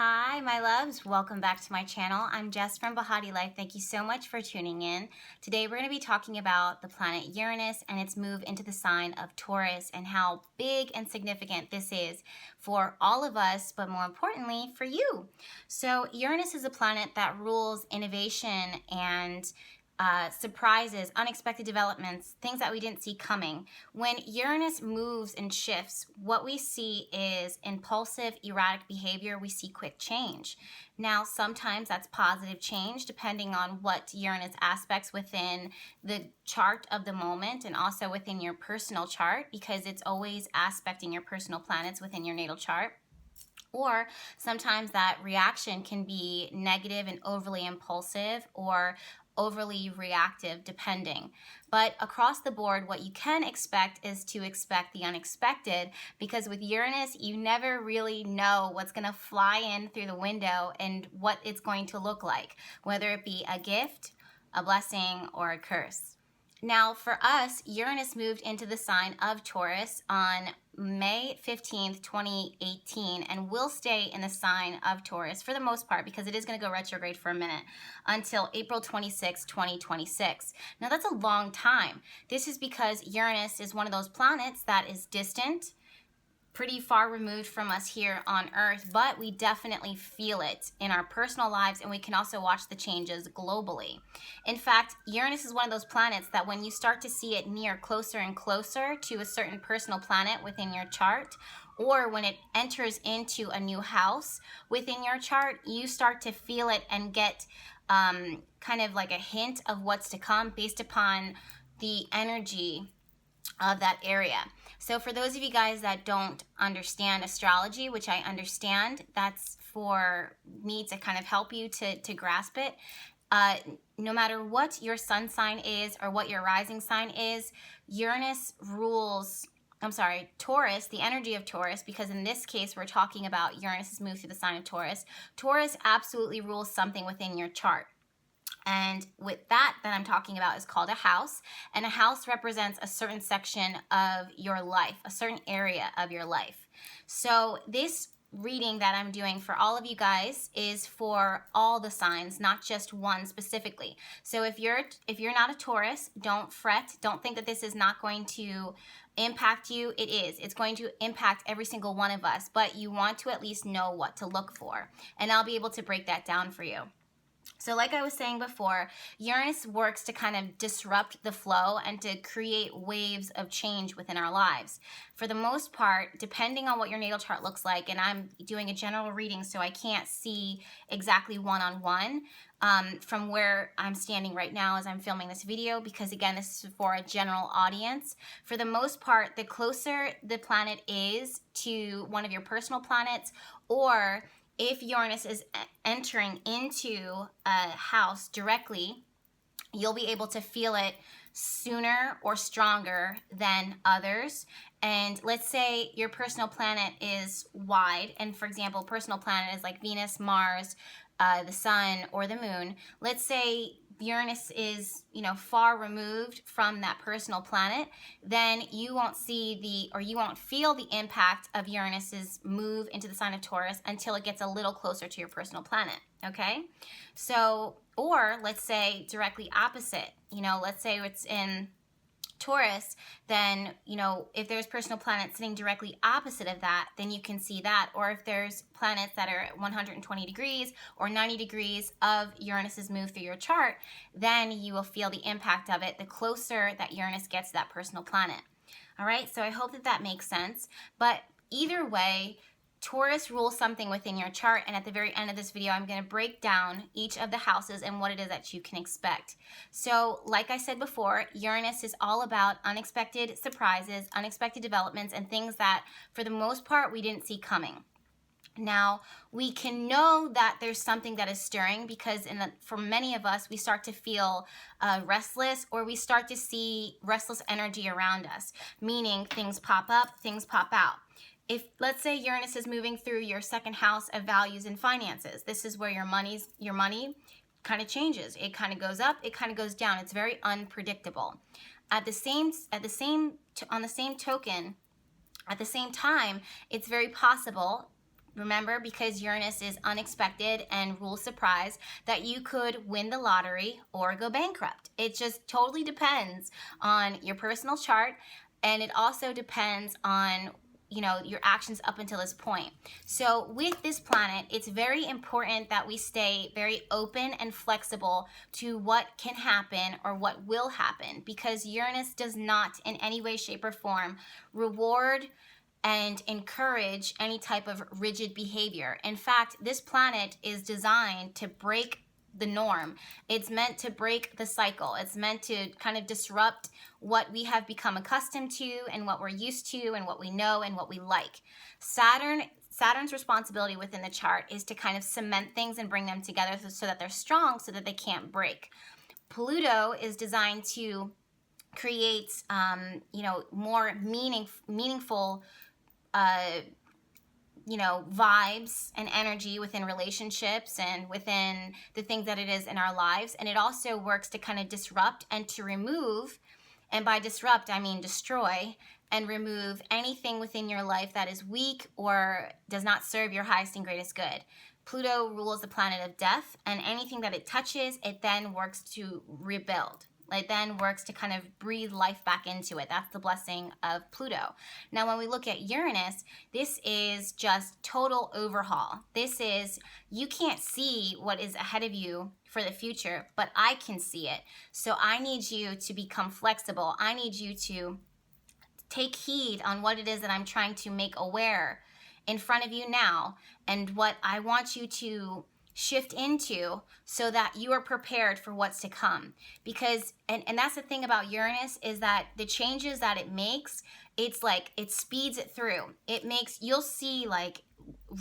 Hi, my loves. Welcome back to my channel. I'm Jess from BehatiLife. Thank you so much for tuning in. Today we're going to be talking about the planet Uranus and its move into the sign of Taurus and how big and significant this is for all of us, but more importantly for you. So Uranus is a planet that rules innovation and surprises, unexpected developments, things that we didn't see coming. When Uranus moves and shifts, what we see is impulsive, erratic behavior. We see quick change. Now, sometimes that's positive change depending on what Uranus aspects within the chart of the moment and also within your personal chart, because it's always aspecting your personal planets within your natal chart. Or sometimes that reaction can be negative and overly impulsive or overly reactive, depending. But across the board, what you can expect is to expect the unexpected, because with Uranus, you never really know what's going to fly in through the window and what it's going to look like, whether it be a gift, a blessing, or a curse. Now, for us, Uranus moved into the sign of Taurus on May 15th, 2018, and will stay in the sign of Taurus for the most part, because it is going to go retrograde for a minute until April 26, 2026. Now, that's a long time. This is because Uranus is one of those planets that is distant, pretty far removed from us here on Earth, but we definitely feel it in our personal lives, and we can also watch the changes globally. In fact, Uranus is one of those planets that when you start to see it near closer and closer to a certain personal planet within your chart, or when it enters into a new house within your chart, you start to feel it and get kind of like a hint of what's to come based upon the energy of that area. So for those of you guys that don't understand astrology, which I understand, that's for me to kind of help you to grasp it. No matter what your sun sign is or what your rising sign is, Taurus, the energy of Taurus, because in this case we're talking about Uranus's move through the sign of Taurus. Taurus absolutely rules something within your chart. And with that I'm talking about is called a house. And a house represents a certain section of your life, a certain area of your life. So this reading that I'm doing for all of you guys is for all the signs, not just one specifically. So if you're not a Taurus, don't fret. Don't think that this is not going to impact you. It is. It's going to impact every single one of us, but you want to at least know what to look for. And I'll be able to break that down for you. So like I was saying before, Uranus works to kind of disrupt the flow and to create waves of change within our lives. For the most part, depending on what your natal chart looks like, and I'm doing a general reading so I can't see exactly one-on-one from where I'm standing right now as I'm filming this video, because again, this is for a general audience. For the most part, the closer the planet is to one of your personal planets, or if Uranus is entering into a house directly, you'll be able to feel it sooner or stronger than others. And let's say your personal planet is wide, and for example, personal planet is like Venus, Mars, the Sun, or the Moon. Let's say Uranus is, far removed from that personal planet, then you won't feel the impact of Uranus's move into the sign of Taurus until it gets a little closer to your personal planet, okay? So, or let's say directly opposite, let's say it's in Taurus, then, if there's personal planets sitting directly opposite of that, then you can see that. Or if there's planets that are at 120 degrees or 90 degrees of Uranus's move through your chart, then you will feel the impact of it the closer that Uranus gets to that personal planet. All right, so I hope that makes sense. But either way, Taurus rules something within your chart, and at the very end of this video, I'm going to break down each of the houses and what it is that you can expect. So, like I said before, Uranus is all about unexpected surprises, unexpected developments, and things that, for the most part, we didn't see coming. Now, we can know that there's something that is stirring because for many of us, we start to feel restless, or we start to see restless energy around us, meaning things pop up, things pop out. If, let's say, Uranus is moving through your second house of values and finances, this is where your money kind of changes. It kind of goes up, it kind of goes down. It's very unpredictable. On the same time, it's very possible remember, because Uranus is unexpected and rules surprise, that you could win the lottery or go bankrupt. It just totally depends on your personal chart, and it also depends on your actions up until this point. So with this planet, it's very important that we stay very open and flexible to what can happen or what will happen, because Uranus does not in any way, shape, or form reward and encourage any type of rigid behavior. In fact, this planet is designed to break the norm. It's meant to break the cycle. It's meant to kind of disrupt what we have become accustomed to and what we're used to and what we know and what we like. Saturn's responsibility within the chart is to kind of cement things and bring them together so that they're strong, so that they can't break. Pluto is designed to create more meaningful vibes and energy within relationships and within the things that it is in our lives. And it also works to kind of disrupt and to remove, and by disrupt, I mean destroy and remove anything within your life that is weak or does not serve your highest and greatest good. Pluto rules the planet of death, and anything that it touches, it then works to rebuild. It then works to kind of breathe life back into it. That's the blessing of Pluto. Now, when we look at Uranus, this is just total overhaul. This is, you can't see what is ahead of you for the future, but I can see it. So I need you to become flexible. I need you to take heed on what it is that I'm trying to make aware in front of you now, and what I want you to shift into so that you are prepared for what's to come. Because and that's the thing about Uranus, is that the changes that it makes, it's like it speeds it through. You'll see like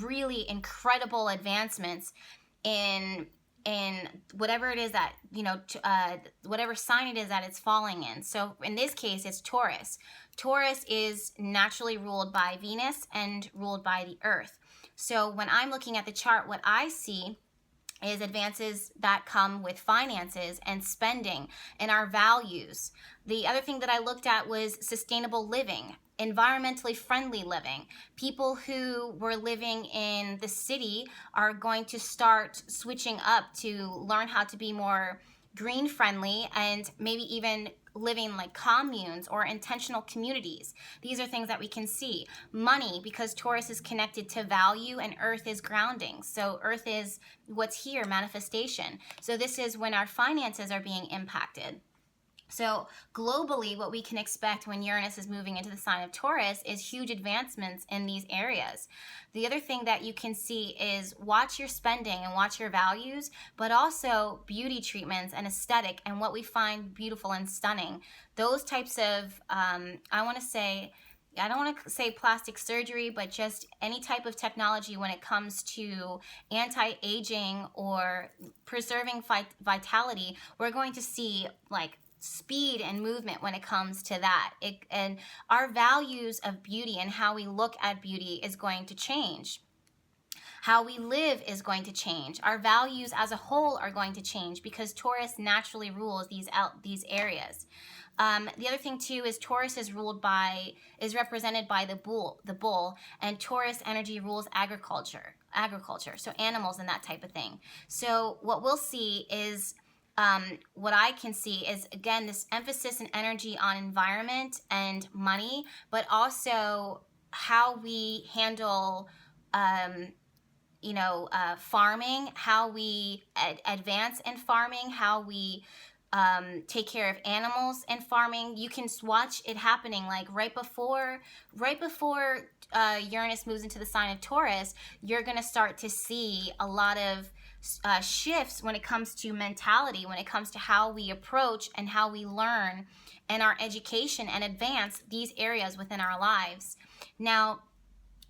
really incredible advancements in whatever it is that whatever sign it is that it's falling in. So in this case, it's Taurus. Taurus is naturally ruled by Venus and ruled by the Earth. So when I'm looking at the chart, what I see is advances that come with finances and spending and our values. The other thing that I looked at was sustainable living, environmentally friendly living. People who were living in the city are going to start switching up to learn how to be more green friendly, and maybe even living like communes or intentional communities. These are things that we can see. Money, because Taurus is connected to value and Earth is grounding. So Earth is what's here, manifestation. So this is when our finances are being impacted. So globally, what we can expect when Uranus is moving into the sign of Taurus is huge advancements in these areas. The other thing that you can see is watch your spending and watch your values, but also beauty treatments and aesthetic and what we find beautiful and stunning. Those types of, I don't want to say plastic surgery, but just any type of technology when it comes to anti-aging or preserving vitality, we're going to see like speed and movement when it comes to that. And our values of beauty and how we look at beauty is going to change. How we live is going to change. Our values as a whole are going to change because Taurus naturally rules these areas. The other thing too is Taurus is represented by the bull, and Taurus energy rules agriculture, so animals and that type of thing. So what we'll see is, what I can see is, again, this emphasis and energy on environment and money, but also how we handle, farming, how we advance in farming, how we take care of animals in farming. You can watch it happening like right before Uranus moves into the sign of Taurus. You're going to start to see a lot of shifts when it comes to mentality, when it comes to how we approach and how we learn and our education and advance these areas within our lives. Now,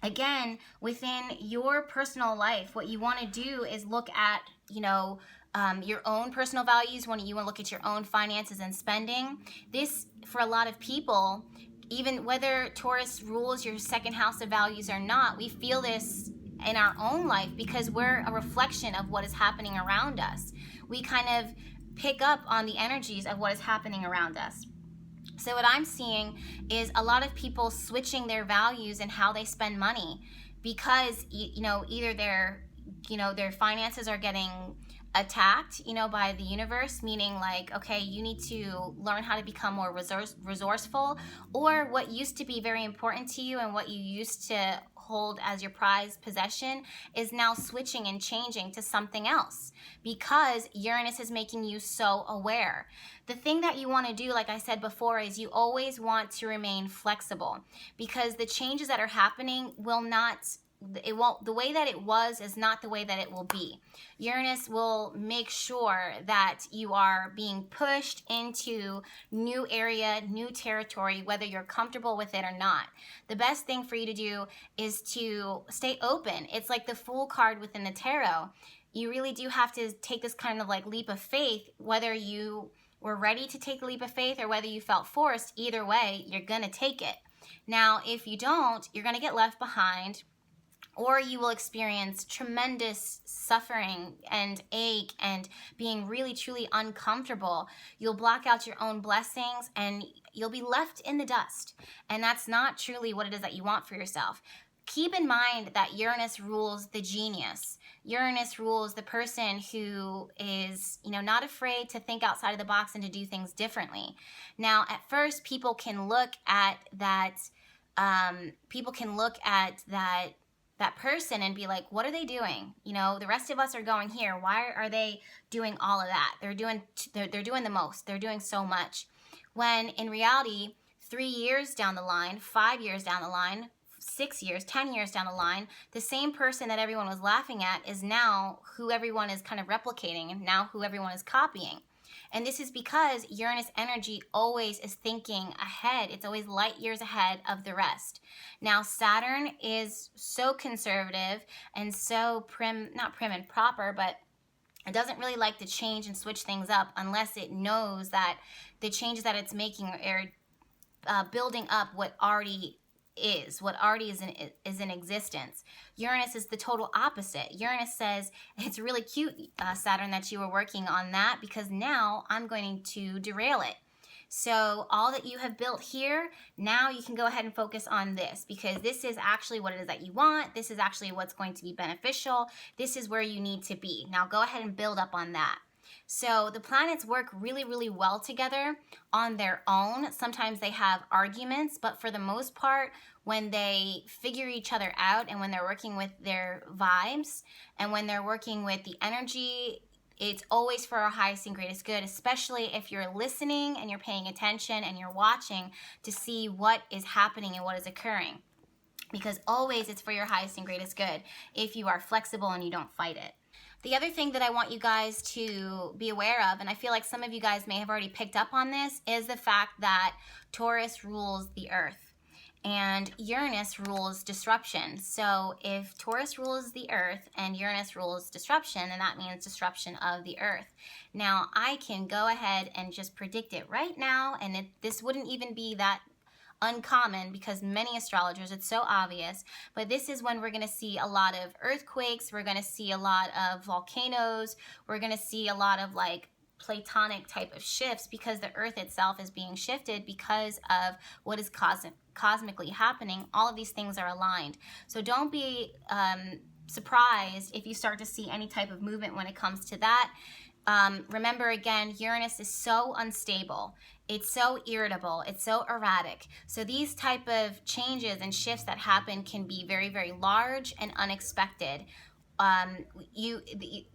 again, within your personal life, what you want to do is look at, your own personal values. When you want to look at your own finances and spending. This, for a lot of people, even whether Taurus rules your second house of values or not, we feel this in our own life because we're a reflection of what is happening around us. We kind of pick up on the energies of what is happening around us. So what I'm seeing is a lot of people switching their values and how they spend money. because either their finances are getting attacked, by the universe, meaning like, okay, you need to learn how to become more resourceful, or what used to be very important to you and what you used to hold as your prized possession is now switching and changing to something else, because Uranus is making you so aware. The thing that you want to do, like I said before, is you always want to remain flexible, because the changes that are happening the way that it was is not the way that it will be. Uranus will make sure that you are being pushed into new area, new territory, whether you're comfortable with it or not. The best thing for you to do is to stay open. It's like the Fool card within the tarot. You really do have to take this kind of like leap of faith, whether you were ready to take the leap of faith or whether you felt forced. Either way, you're gonna take it. Now, if you don't, you're gonna get left behind, or you will experience tremendous suffering and ache and being really truly uncomfortable. You'll block out your own blessings and you'll be left in the dust. And that's not truly what it is that you want for yourself. Keep in mind that Uranus rules the genius. Uranus rules the person who is, not afraid to think outside of the box and to do things differently. Now, at first, people can look at that person and be like, what are they doing? The rest of us are going here. Why are they doing all of that? They're doing the most. They're doing so much. When in reality, 3 years down the line, 5 years down the line, 6 years, 10 years down the line, the same person that everyone was laughing at is now who everyone is kind of replicating, and now who everyone is copying. And this is because Uranus energy always is thinking ahead. It's always light years ahead of the rest. Now, Saturn is so conservative and so not prim and proper, but it doesn't really like to change and switch things up unless it knows that the changes that it's making are building up what already is in existence. Uranus is the total opposite. Uranus says, it's really cute, Saturn, that you were working on that, because now I'm going to derail it. So all that you have built here, now you can go ahead and focus on this, because this is actually what it is that you want. This is actually what's going to be beneficial. This is where you need to be. Now go ahead and build up on that. So the planets work really, really well together on their own. Sometimes they have arguments, but for the most part, when they figure each other out and when they're working with their vibes and when they're working with the energy, it's always for our highest and greatest good, especially if you're listening and you're paying attention and you're watching to see what is happening and what is occurring. Because always it's for your highest and greatest good if you are flexible and you don't fight it. The other thing that I want you guys to be aware of, and I feel like some of you guys may have already picked up on this, is the fact that Taurus rules the earth and Uranus rules disruption. So if Taurus rules the earth and Uranus rules disruption, then that means disruption of the earth. Now, I can go ahead and just predict it right now, and this wouldn't even be that uncommon because many astrologers, it's so obvious, but this is when we're going to see a lot of earthquakes, we're going to see a lot of volcanoes, we're going to see a lot of like Platonic type of shifts, because the earth itself is being shifted because of what is cosmically happening. All of these things are aligned. So don't be surprised if you start to see any type of movement when it comes to that. Remember again, Uranus is so unstable. It's so irritable. It's so erratic. So these type of changes and shifts that happen can be very, very large and unexpected.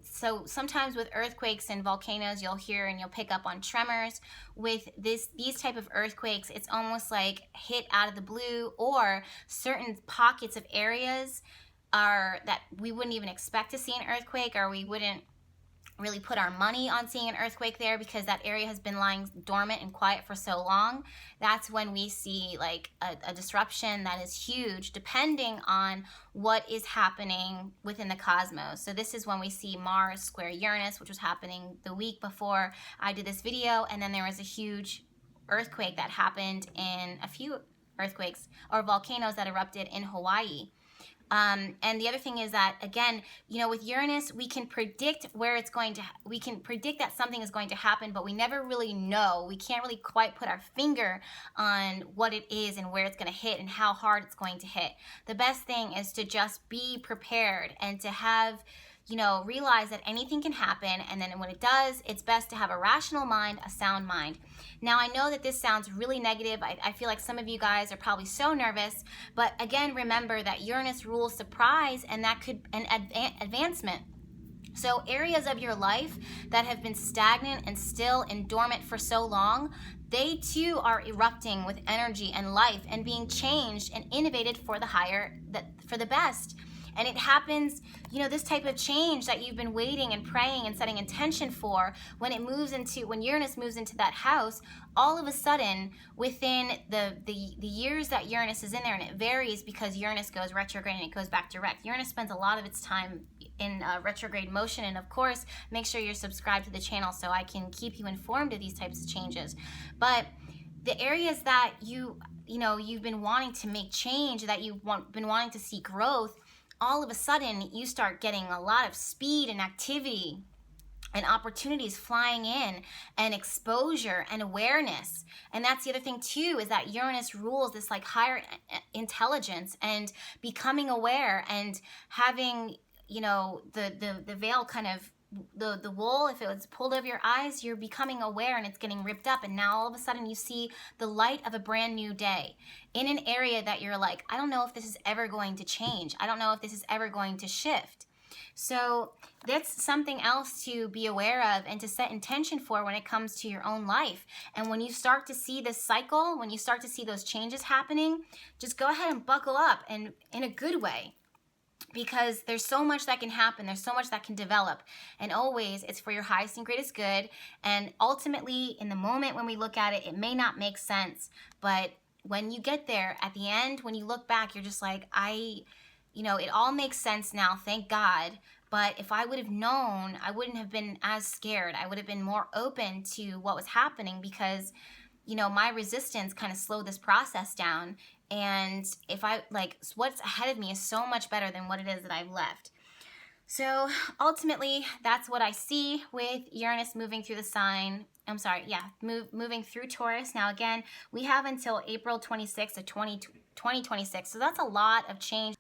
So sometimes with earthquakes and volcanoes, you'll hear and you'll pick up on tremors. With these type of earthquakes, it's almost like hit out of the blue, or certain pockets of areas that we wouldn't even expect to see an earthquake, or we wouldn't really put our money on seeing an earthquake there because that area has been lying dormant and quiet for so long. That's when we see like a disruption that is huge, depending on what is happening within the cosmos. So this is when we see Mars square Uranus, which was happening the week before I did this video, and then there was a huge earthquake that happened in a few earthquakes or volcanoes that erupted in Hawaii. And the other thing is that, again, you know, with Uranus, we can predict where it's going to, we can predict that something is going to happen, but we never really know. We can't really quite put our finger on what it is and where it's going to hit and how hard it's going to hit. The best thing is to just be prepared and to have, you know, realize that anything can happen. And then when it does, it's best to have a rational mind, a sound mind. Now, I know that this sounds really negative. I feel like some of you guys are probably so nervous, but again, remember that Uranus rules surprise, and that could an advancement. So areas of your life that have been stagnant and still and dormant for so long, they too are erupting with energy and life and being changed and innovated for the higher, for the best. And it happens, you know, this type of change that you've been waiting and praying and setting intention for, when Uranus moves into that house, all of a sudden, within the years that Uranus is in there, and it varies because Uranus goes retrograde and it goes back direct. Uranus spends a lot of its time in retrograde motion, and of course, make sure you're subscribed to the channel so I can keep you informed of these types of changes. But the areas that you've been wanting to make change, that you've been wanting to see growth, all of a sudden you start getting a lot of speed and activity and opportunities flying in, and exposure and awareness. And that's the other thing too, is that Uranus rules this like higher intelligence and becoming aware and having, you know, the veil kind of, the wool, if it was pulled over your eyes, you're becoming aware and it's getting ripped up, and now all of a sudden you see the light of a brand new day in an area that you're like, I don't know if this is ever going to change. I don't know if this is ever going to shift. So that's something else to be aware of and to set intention for when it comes to your own life. And when you start to see this cycle, when you start to see those changes happening, just go ahead and buckle up, and in a good way. Because there's so much that can happen, there's so much that can develop, and always it's for your highest and greatest good. And ultimately, in the moment when we look at it, it may not make sense, but when you get there, at the end, when you look back, you're just like, it all makes sense now, thank God. But if I would have known, I wouldn't have been as scared. I would have been more open to what was happening, because my resistance kind of slowed this process down. And if what's ahead of me is so much better than what it is that I've left. So ultimately, that's what I see with Uranus moving through the sign. Moving through Taurus. Now again, we have until April 26th of 2026. So that's a lot of change.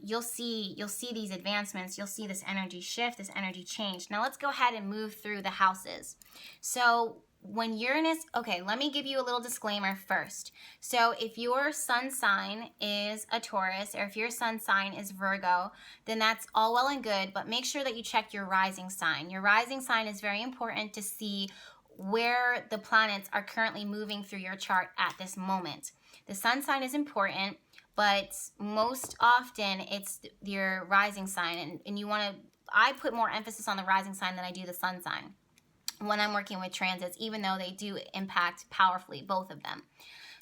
You'll see these advancements. You'll see this energy shift, this energy change. Now let's go ahead and move through the houses. So when Uranus, okay, let me give you a little disclaimer first. So if your sun sign is a Taurus, or if your sun sign is Virgo, then that's all well and good, but make sure that you check your rising sign. Your rising sign is very important to see where the planets are currently moving through your chart at this moment. The sun sign is important, but most often it's your rising sign, and I put more emphasis on the rising sign than I do the sun sign when I'm working with transits, even though they do impact powerfully, both of them.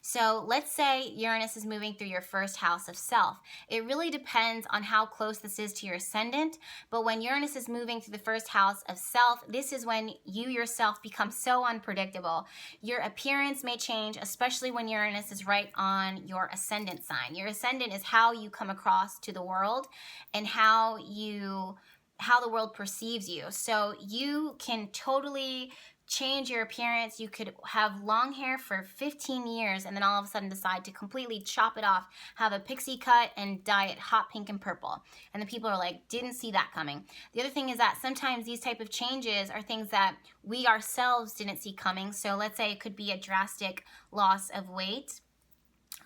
So let's say Uranus is moving through your first house of self. It really depends on how close this is to your ascendant, but when Uranus is moving through the first house of self, this is when you yourself become so unpredictable. Your appearance may change, especially when Uranus is right on your ascendant sign. Your ascendant is how you come across to the world and how the world perceives you. So you can totally change your appearance. You could have long hair for 15 years and then all of a sudden decide to completely chop it off, have a pixie cut, and dye it hot pink and purple. And the people are like, didn't see that coming. The other thing is that sometimes these type of changes are things that we ourselves didn't see coming. So let's say it could be a drastic loss of weight,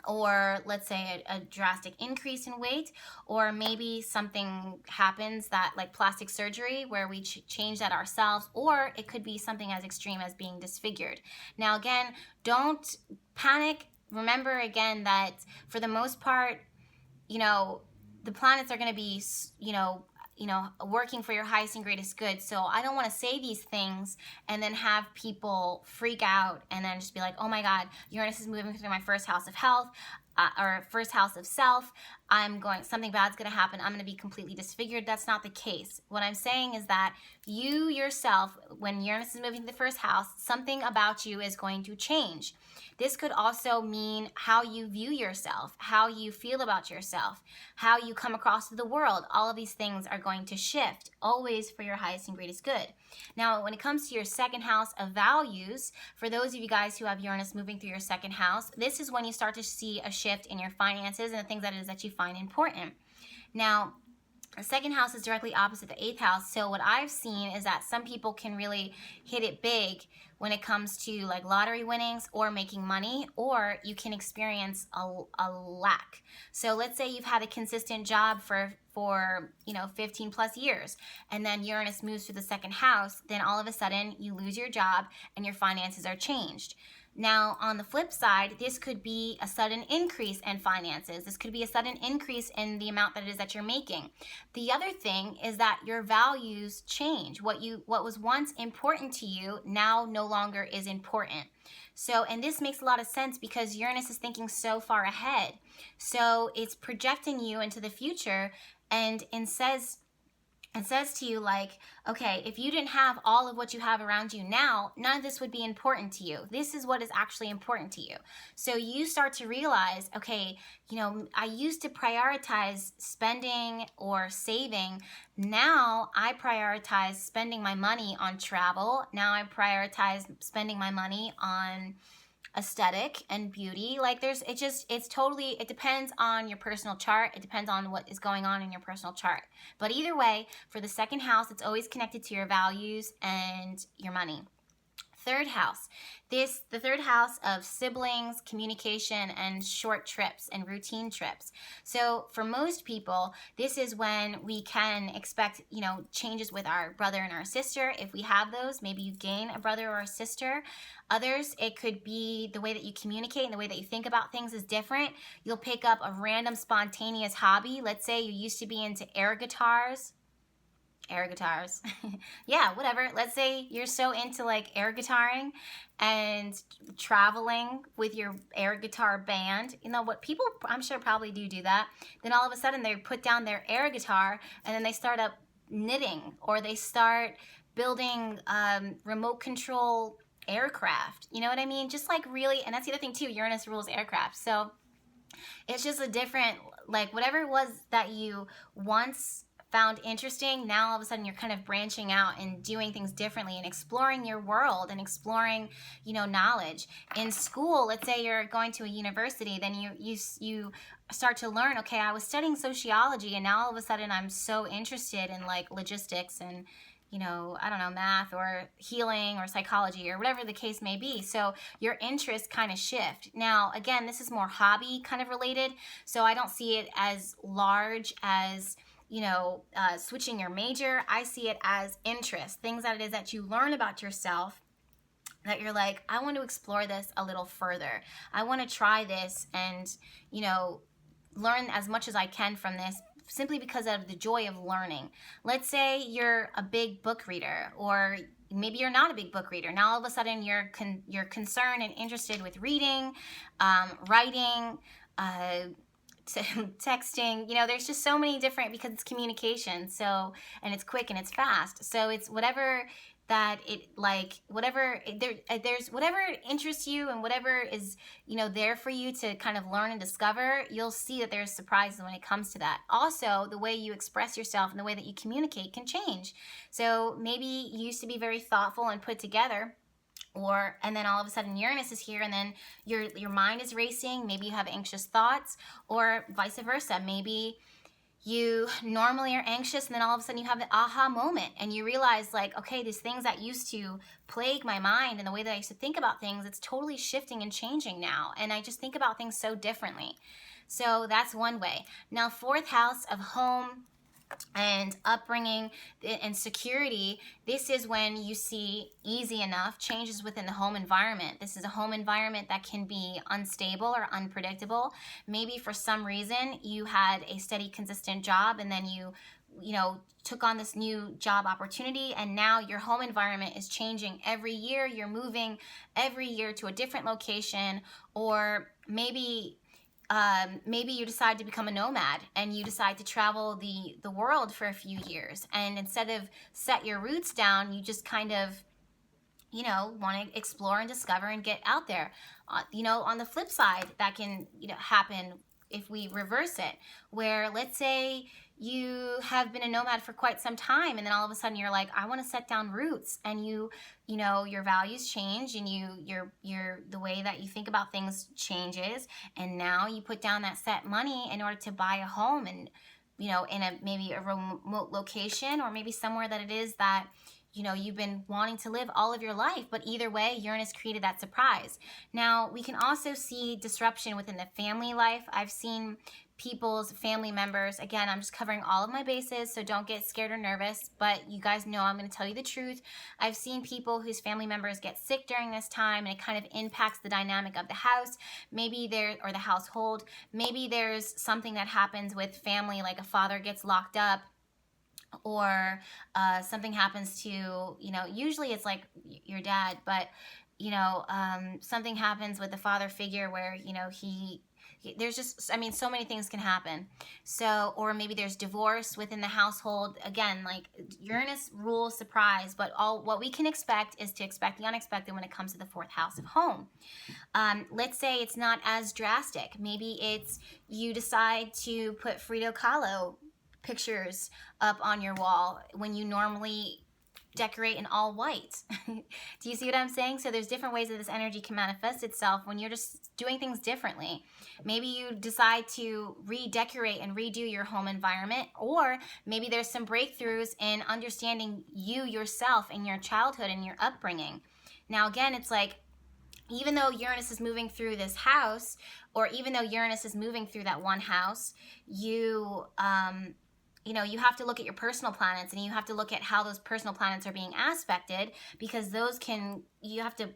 or let's say a drastic increase in weight, or maybe something happens that, like plastic surgery, where we change that ourselves, or it could be something as extreme as being disfigured. Now again, don't panic. Remember again that for the most part, the planets are going to be, working for your highest and greatest good. So I don't want to say these things and then have people freak out and then just be like, oh my God, Uranus is moving through my first house of health, or first house of self. something bad's going to happen, I'm going to be completely disfigured. That's not the case. What I'm saying is that you yourself, when Uranus is moving to the first house, something about you is going to change. This could also mean how you view yourself, how you feel about yourself, how you come across to the world. All of these things are going to shift, always for your highest and greatest good. Now, when it comes to your second house of values, for those of you guys who have Uranus moving through your second house, this is when you start to see a shift in your finances and the things that it is that you find important. Now, the second house is directly opposite the 8th house. So what I've seen is that some people can really hit it big when it comes to like lottery winnings or making money, or you can experience a lack. So let's say you've had a consistent job for 15 plus years, and then Uranus moves to the second house, then all of a sudden you lose your job and your finances are changed. Now, on the flip side, this could be a sudden increase in finances. This could be a sudden increase in the amount that it is that you're making. The other thing is that your values change. What was once important to you now no longer is important. So, and this makes a lot of sense because Uranus is thinking so far ahead. So it's projecting you into the future, and it says to you like, okay, if you didn't have all of what you have around you now, none of this would be important to you. This is what is actually important to you. So you start to realize, okay, I used to prioritize spending or saving. Now I prioritize spending my money on travel. Now I prioritize spending my money on aesthetic and beauty. Like it depends on your personal chart. It depends on what is going on in your personal chart. But either way, for the second house, it's always connected to your values and your money. Third house. The third house of siblings, communication, and short trips and routine trips. So for most people, this is when we can expect, changes with our brother and our sister. If we have those, maybe you gain a brother or a sister. Others, it could be the way that you communicate and the way that you think about things is different. You'll pick up a random spontaneous hobby. Let's say you used to be into air guitars. Yeah, whatever. Let's say you're so into like air guitaring and traveling with your air guitar band. What people, I'm sure, probably do that. Then all of a sudden they put down their air guitar and then they start up knitting, or they start building remote control aircraft. You know what I mean? Just like really, and that's the other thing too, Uranus rules aircraft. So it's just a different, like whatever it was that you once found interesting, now all of a sudden you're kind of branching out and doing things differently and exploring your world and exploring, knowledge. In school, let's say you're going to a university, then you start to learn, okay, I was studying sociology and now all of a sudden I'm so interested in like logistics and math or healing or psychology or whatever the case may be. So your interests kind of shift. Now, again, this is more hobby kind of related. So I don't see it as large as switching your major. I see it as interest, things that it is that you learn about yourself that you're like, I want to explore this a little further. I want to try this and, learn as much as I can from this, simply because of the joy of learning. Let's say you're a big book reader, or maybe you're not a big book reader. Now all of a sudden you're concerned and interested with reading, writing, texting. There's just so many different, because it's communication. So, and it's quick and it's fast. So it's whatever that there's whatever interests you and whatever is, there for you to kind of learn and discover, you'll see that there's surprises when it comes to that. Also, the way you express yourself and the way that you communicate can change. So maybe you used to be very thoughtful and put together, and then all of a sudden Uranus is here and then your mind is racing. Maybe you have anxious thoughts, or vice versa. Maybe you normally are anxious and then all of a sudden you have the aha moment and you realize like, okay, these things that used to plague my mind and the way that I used to think about things, it's totally shifting and changing now. And I just think about things so differently. So that's one way. Now, fourth house of home and upbringing and security, this is when you see easy enough changes within the home environment. This is a home environment that can be unstable or unpredictable. Maybe for some reason you had a steady, consistent job and then you took on this new job opportunity, and now your home environment is changing every year. You're moving every year to a different location, or maybe maybe you decide to become a nomad and you decide to travel the world for a few years. And instead of set your roots down, you just kind of, you know, want to explore and discover and get out there. You know, on the flip side, that can, you know, happen if we reverse it, where let's say you have been a nomad for quite some time, and then all of a sudden you're like, I want to set down roots, and you know, your values change, and your the way that you think about things changes, and now you put down that set money in order to buy a home, and you know, in a maybe a remote location, or maybe somewhere that it is that, you know, you've been wanting to live all of your life. But either way, Uranus created that surprise. Now, we can also see disruption within the family life. I've seen people's family members, again, I'm just covering all of my bases, so don't get scared or nervous, but you guys know I'm going to tell you the truth. I've seen people whose family members get sick during this time, and it kind of impacts the dynamic of the house, maybe there, or the household. Maybe there's something that happens with family, like a father gets locked up, or something happens to, you know, usually it's like your dad, but, you know, something happens with the father figure where, you know, there's just, I mean, so many things can happen. So, or maybe there's divorce within the household. Again, like Uranus rules surprise, but what we can expect is to expect the unexpected when it comes to the fourth house of home. Let's say it's not as drastic. Maybe it's you decide to put Frida Kahlo pictures up on your wall when you normally decorate in all white. Do you see what I'm saying? So there's different ways that this energy can manifest itself when you're just doing things differently. Maybe you decide to redecorate and redo your home environment, or maybe there's some breakthroughs in understanding you yourself and your childhood and your upbringing. Now again, it's like, even though Uranus is moving through this house, or even though Uranus is moving through that one house, you know, you have to look at your personal planets, and you have to look at how those personal planets are being aspected, because those can, you have to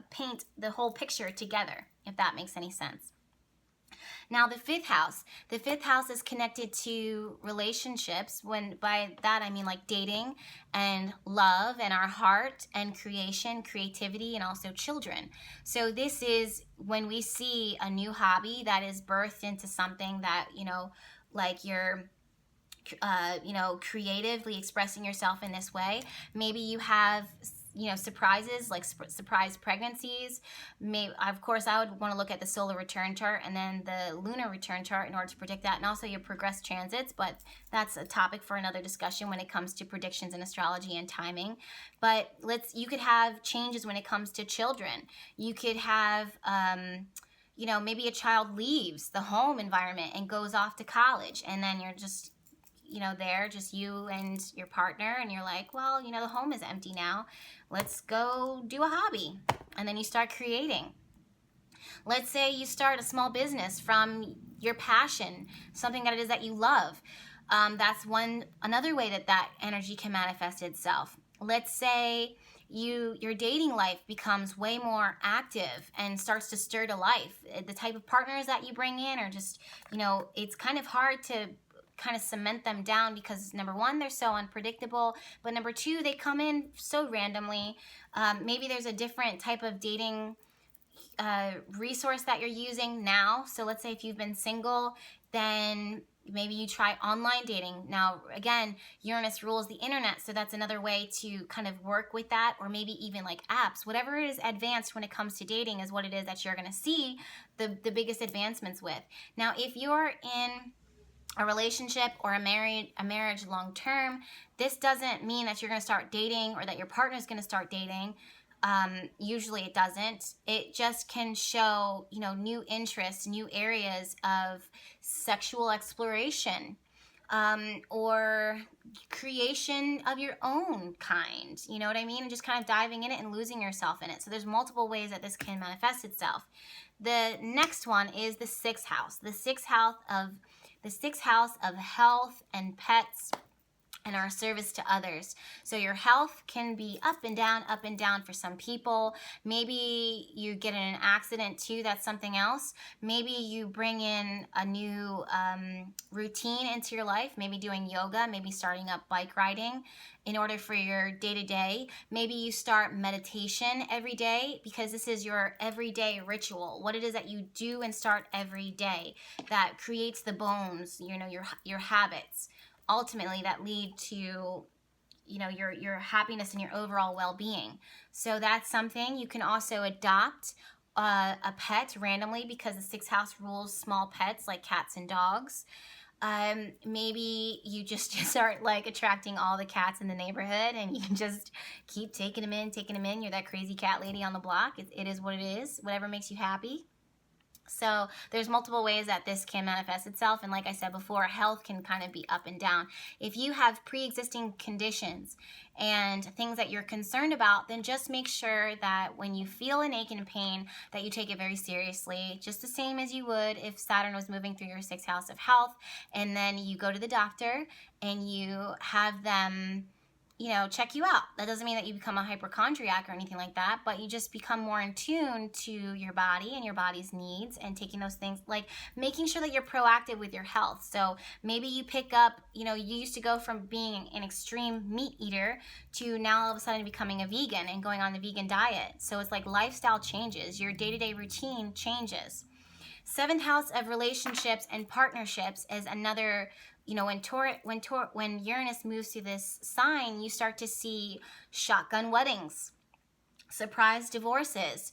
paint the whole picture together, if that makes any sense. Now, the fifth house is connected to relationships. When by that I mean like dating and love and our heart and creation, creativity, and also children. So this is when we see a new hobby that is birthed into something that, you know, like you're you know, creatively expressing yourself in this way. Maybe you have, you know, surprises, like surprise pregnancies. Of course, I would want to look at the solar return chart and then the lunar return chart in order to predict that, and also your progressed transits, but that's a topic for another discussion when it comes to predictions in astrology and timing. But you could have changes when it comes to children. You could have you know, maybe a child leaves the home environment and goes off to college, and then you're just, you know, there, just you and your partner, and you're like, well, you know, the home is empty now. Let's go do a hobby. And then you start creating. Let's say you start a small business from your passion, something that it is that you love. That's another way that energy can manifest itself. Let's say your dating life becomes way more active and starts to stir to life. The type of partners that you bring in are just, you know, it's kind of hard to kind of cement them down, because number one, they're so unpredictable, but number two, they come in so randomly. Maybe there's a different type of dating resource that you're using now. So let's say if you've been single, then maybe you try online dating. Now, again, Uranus rules the internet, so that's another way to kind of work with that, or maybe even like apps. Whatever is advanced when it comes to dating is what it is that you're going to see the biggest advancements with. Now, if you're in a relationship or a marriage long term, this doesn't mean that you're going to start dating or that your partner is going to start dating. Usually it doesn't. It just can show, you know, new interests, new areas of sexual exploration, or creation of your own kind, you know what I mean? And just kind of diving in it and losing yourself in it. So there's multiple ways that this can manifest itself. The next one is the sixth house. The sixth house of health and pets. and our service to others. So your health can be up and down for some people. Maybe you get in an accident too, that's something else. Maybe you bring in a new routine into your life, maybe doing yoga, maybe starting up bike riding in order for your day-to-day. Maybe you start meditation every day because this is your everyday ritual, what it is that you do and start every day that creates the bones, you know, your habits, ultimately that lead to, you know, your happiness and your overall well-being. So that's something. You can also adopt a pet randomly because the sixth house rules small pets like cats and dogs. Maybe you just start like attracting all the cats in the neighborhood and you can just keep taking them in. You're that crazy cat lady on the block. It is what it is, whatever makes you happy. So there's multiple ways that this can manifest itself, and like I said before, health can kind of be up and down. If you have pre-existing conditions and things that you're concerned about, then just make sure that when you feel an ache and pain that you take it very seriously, just the same as you would if Saturn was moving through your sixth house of health, and then you go to the doctor and you have them, you know, check you out. That doesn't mean that you become a hypochondriac or anything like that, but you just become more in tune to your body and your body's needs and taking those things, like making sure that you're proactive with your health. So maybe you pick up, you know, you used to go from being an extreme meat eater to now all of a sudden becoming a vegan and going on the vegan diet. So it's like lifestyle changes, your day-to-day routine changes. Seventh house of relationships and partnerships is another, you know, when Uranus moves through this sign, you start to see shotgun weddings, surprise divorces,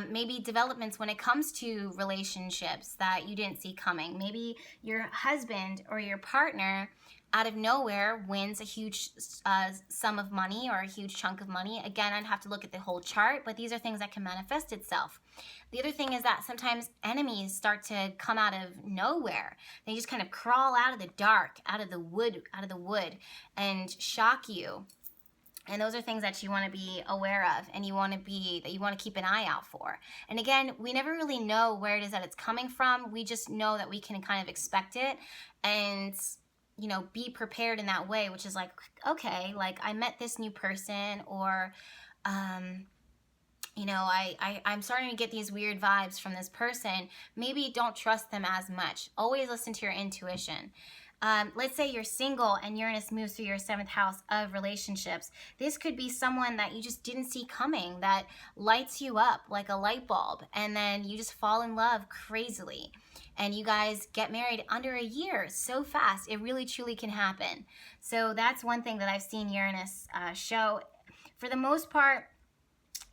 maybe developments when it comes to relationships that you didn't see coming. Maybe your husband or your partner out of nowhere wins a huge sum of money or a huge chunk of money. Again, I'd have to look at the whole chart, but these are things that can manifest itself. The other thing is that sometimes enemies start to come out of nowhere. They just kind of crawl out of the dark, out of the wood, and shock you. And those are things that you want to be aware of, and you want to keep an eye out for. And again, we never really know where it is that it's coming from. We just know that we can kind of expect it and, you know, be prepared in that way, which is like, okay, like I met this new person, or you know, I'm starting to get these weird vibes from this person. Maybe don't trust them as much. Always listen to your intuition. Let's say you're single and Uranus moves through your seventh house of relationships. This could be someone that you just didn't see coming, that lights you up like a light bulb, and then you just fall in love crazily. And you guys get married under a year so fast. It really truly can happen. So that's one thing that I've seen Uranus show. For the most part,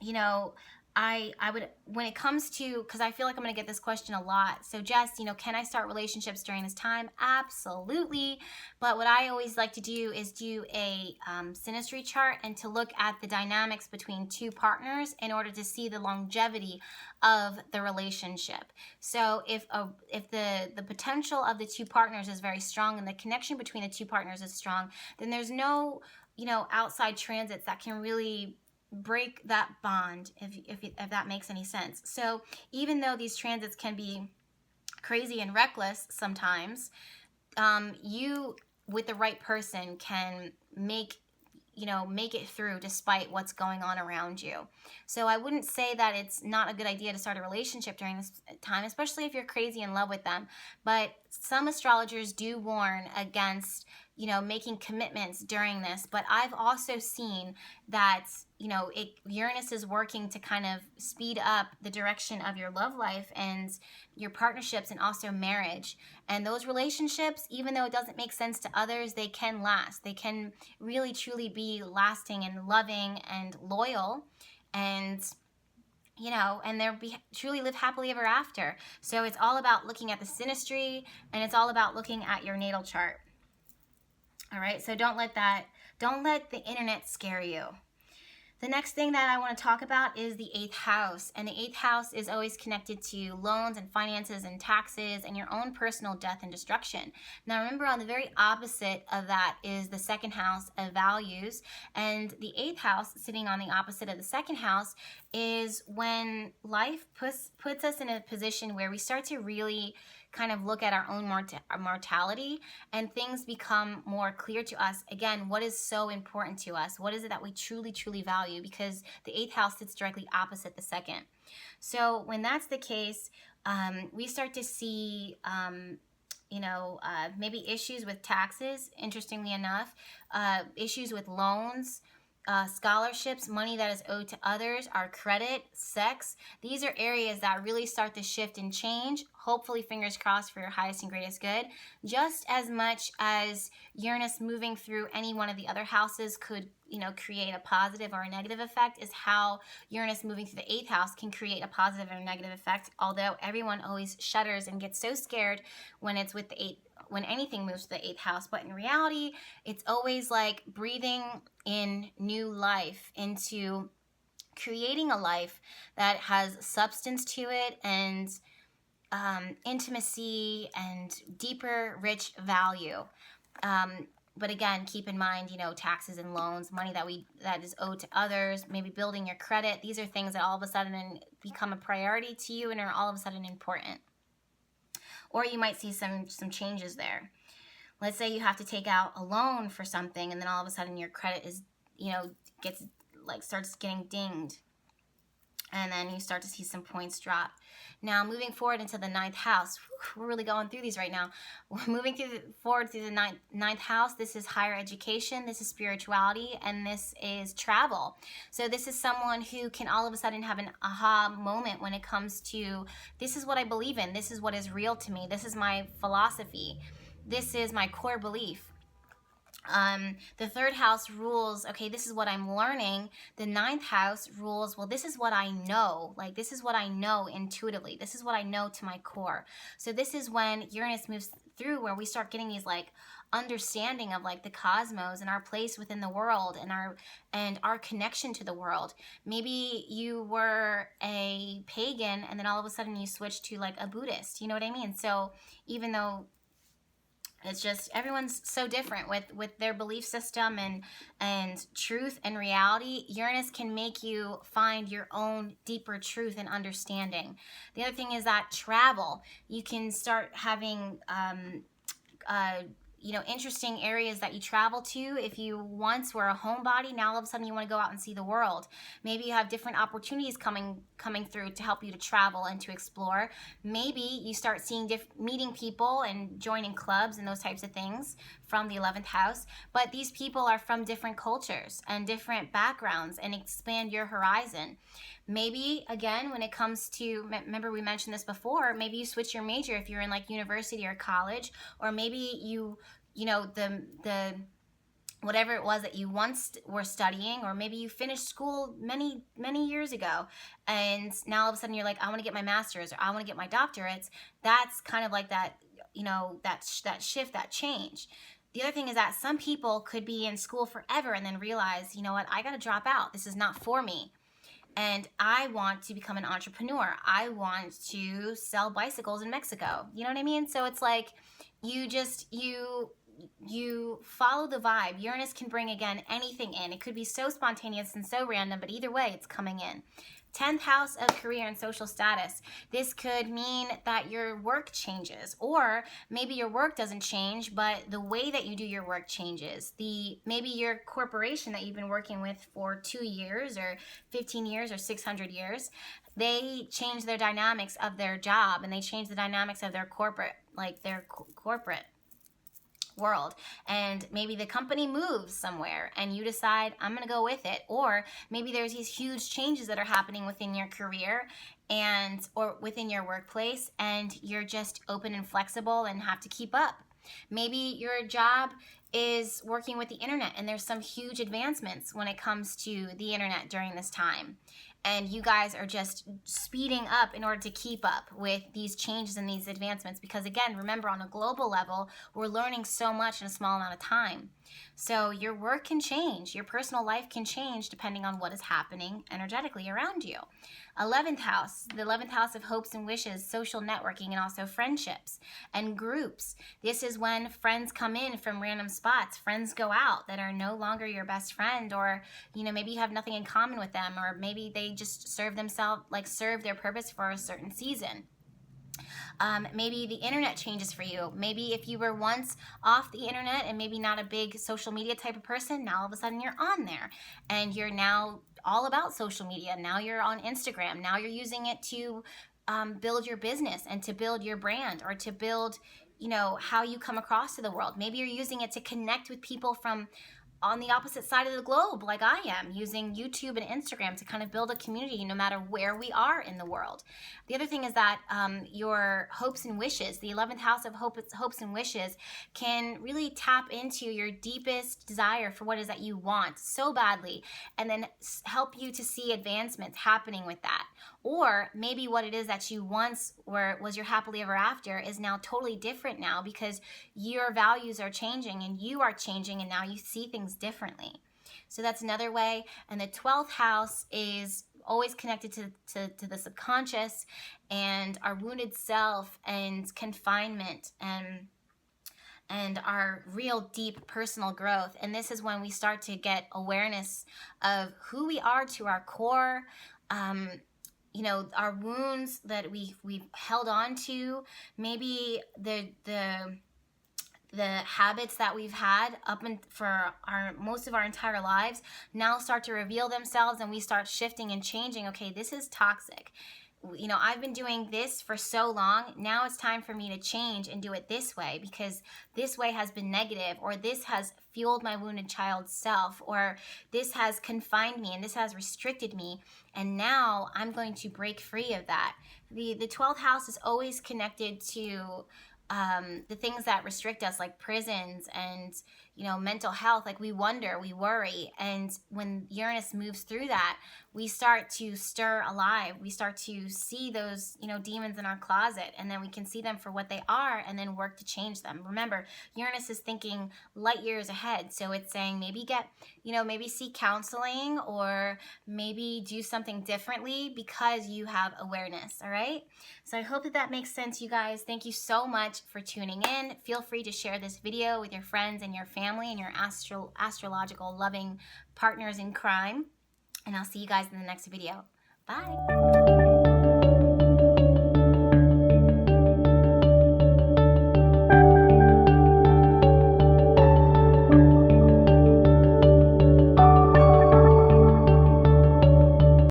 you know, I would, when it comes to, because I feel like I'm going to get this question a lot. So Jess, you know, can I start relationships during this time? Absolutely. But what I always like to do is do a synastry chart and to look at the dynamics between two partners in order to see the longevity of the relationship. So if the potential of the two partners is very strong and the connection between the two partners is strong, then there's no, you know, outside transits that can really break that bond, if that makes any sense. So even though these transits can be crazy and reckless sometimes, you with the right person can make it through despite what's going on around you. So I wouldn't say that it's not a good idea to start a relationship during this time, especially if you're crazy in love with them. But some astrologers do warn against, you know, making commitments during this. But I've also seen that, you know, Uranus is working to kind of speed up the direction of your love life and your partnerships and also marriage. And those relationships, even though it doesn't make sense to others, they can last. They can really truly be lasting and loving and loyal, and, you know, and truly live happily ever after. So it's all about looking at the synastry, and it's all about looking at your natal chart. All right, so don't let the internet scare you. The next thing that I want to talk about is the 8th house. And the 8th house is always connected to loans and finances and taxes and your own personal death and destruction. Now remember, on the very opposite of that is the 2nd house of values. And the 8th house, sitting on the opposite of the 2nd house, is when life puts us in a position where we start to really kind of look at our own mortality, and things become more clear to us. Again, what is so important to us? What is it that we truly, truly value? Because the 8th house sits directly opposite the 2nd. So when that's the case, we start to see, maybe issues with taxes, interestingly enough, issues with loans, scholarships, money that is owed to others, our credit, sex. These are areas that really start to shift and change. Hopefully, fingers crossed, for your highest and greatest good. Just as much as Uranus moving through any one of the other houses could, create a positive or a negative effect, is how Uranus moving through the 8th house can create a positive or negative effect. Although everyone always shudders and gets so scared when it's with the 8th, when anything moves to the 8th house. But in reality, it's always like breathing in new life into creating a life that has substance to it, and intimacy and deeper, rich value. But again, keep in mind, taxes and loans, money that is owed to others, maybe building your credit. These are things that all of a sudden become a priority to you and are all of a sudden important. Or you might see some changes there. Let's say you have to take out a loan for something, and then all of a sudden your credit is, starts getting dinged. And then you start to see some points drop. Now, moving forward into the 9th house, we're really going through these right now. We're moving forward through the ninth house. This is higher education, this is spirituality, and this is travel. So this is someone who can all of a sudden have an aha moment when it comes to, this is what I believe in, this is what is real to me, this is my philosophy, this is my core belief. The 3rd house rules, okay, this is what I'm learning. The 9th house rules, well, this is what I know. Like, this is what I know intuitively. This is what I know to my core. So this is when Uranus moves through, where we start getting these understanding of the cosmos and our place within the world and our connection to the world. Maybe you were a pagan and then all of a sudden you switched to a Buddhist. You know what I mean? So even though it's just everyone's so different with their belief system and truth and reality, Uranus can make you find your own deeper truth and understanding. The other thing is that travel, you can start having interesting areas that you travel to. If you once were a homebody, now all of a sudden you want to go out and see the world. Maybe you have different opportunities coming through to help you to travel and to explore. Maybe you start seeing meeting people and joining clubs and those types of things from the 11th house. But these people are from different cultures and different backgrounds and expand your horizon. Maybe, again, when it comes to, remember we mentioned this before, maybe you switch your major if you're in university or college, or maybe the whatever it was that you once were studying, or maybe you finished school many, many years ago, and now all of a sudden you're like, I want to get my master's, or I want to get my doctorates. That's kind of like that, that shift, that change. The other thing is that some people could be in school forever and then realize, what, I got to drop out. This is not for me. And I want to become an entrepreneur. I want to sell bicycles in Mexico. You know what I mean? So it's like you follow the vibe. Uranus can bring, again, anything in. It could be so spontaneous and so random, but either way, it's coming in. 10th house of career and social status. This could mean that your work changes, or maybe your work doesn't change, but the way that you do your work changes. Maybe your corporation that you've been working with for 2 years or 15 years or 600 years, they change their dynamics of their job, and they change the dynamics of their corporate world, and maybe the company moves somewhere and you decide, I'm going to go with it. Or maybe there's these huge changes that are happening within your career or within your workplace, and you're just open and flexible and have to keep up. Maybe your job is working with the internet and there's some huge advancements when it comes to the internet during this time, and you guys are just speeding up in order to keep up with these changes and these advancements. Because again, remember, on a global level, we're learning so much in a small amount of time. So your work can change, your personal life can change depending on what is happening energetically around you. 11th house, the 11th house of hopes and wishes, social networking, and also friendships and groups. This is when friends come in from random spots. Friends go out that are no longer your best friend, or maybe you have nothing in common with them, or maybe they just serve their purpose for a certain season. Maybe the internet changes for you. Maybe if you were once off the internet and maybe not a big social media type of person, now all of a sudden you're on there and you're now all about social media. Now you're on Instagram. Now you're using it to build your business and to build your brand, or to build, you know, how you come across to the world. Maybe you're using it to connect with people from on the opposite side of the globe, like I am, using YouTube and Instagram to kind of build a community no matter where we are in the world. The other thing is that your hopes and wishes, the 11th house of hopes and wishes, can really tap into your deepest desire for what it is that you want so badly, and then help you to see advancements happening with that. Or maybe what it is that you once was your happily ever after is now totally different now, because your values are changing and you are changing, and now you see things differently. So that's another way. And the 12th house is always connected to the subconscious and our wounded self and confinement and our real deep personal growth. And this is when we start to get awareness of who we are to our core, you know, our wounds that we've held on to, maybe the habits that we've had for most of our entire lives now start to reveal themselves, and we start shifting and changing. Okay, this is toxic. You know, I've been doing this for so long. Now it's time for me to change and do it this way, because this way has been negative, or this has fueled my wounded child self, or this has confined me and this has restricted me. And now I'm going to break free of that. The 12th house is always connected to the things that restrict us, like prisons and, you know, mental health. Like we wonder, we worry. And when Uranus moves through that, we start to stir alive. We start to see those, you know, demons in our closet, and then we can see them for what they are and then work to change them. Remember, Uranus is thinking light years ahead. So it's saying maybe maybe seek counseling, or maybe do something differently because you have awareness. All right. So I hope that makes sense, you guys. Thank you so much for tuning in. Feel free to share this video with your friends and your family and your astrological loving partners in crime. And I'll see you guys in the next video. Bye.